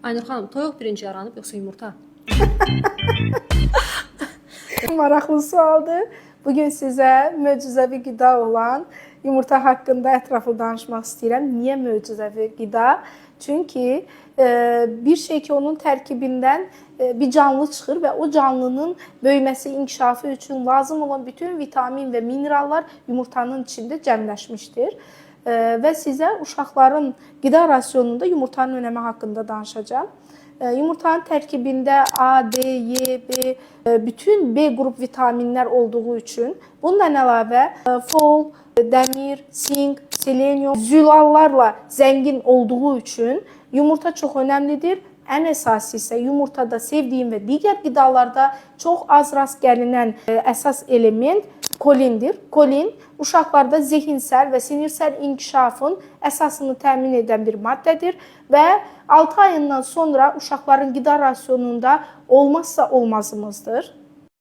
Aynur xanım, toyuq birinci yaranıb yoxsa yumurta? Maraqlı sualdır. Bugün sizə möcüzəvi qida olan yumurta haqqında ətraflı danışmaq istəyirəm. Niyə möcüzəvi qida? Çünki bir şey ki, onun tərkibindən bir canlı çıxır və o canlının böyüməsi, inkişafı üçün lazım olan bütün vitamin və minerallar yumurtanın içində cəmləşmişdir. Və sizə uşaqların qida rasionunda yumurtanın önəmi haqqında danışacağam. Yumurtanın tərkibində A, D, Y, B, bütün B qrup vitaminlər olduğu üçün bundan əlavə fol, dəmir, sink, selenium, zülallarla zəngin olduğu üçün yumurta çox önəmlidir. Ən əsası isə yumurtada sevdiyim və digər qidalarda çox az rast gəlinən əsas element kolindir. Kolin uşaqlarda zehinsel və sinirsel inkişafın əsasını təmin edən bir maddədir və 6 ayından sonra uşaqların qida rasionunda olmazsa olmazımızdır.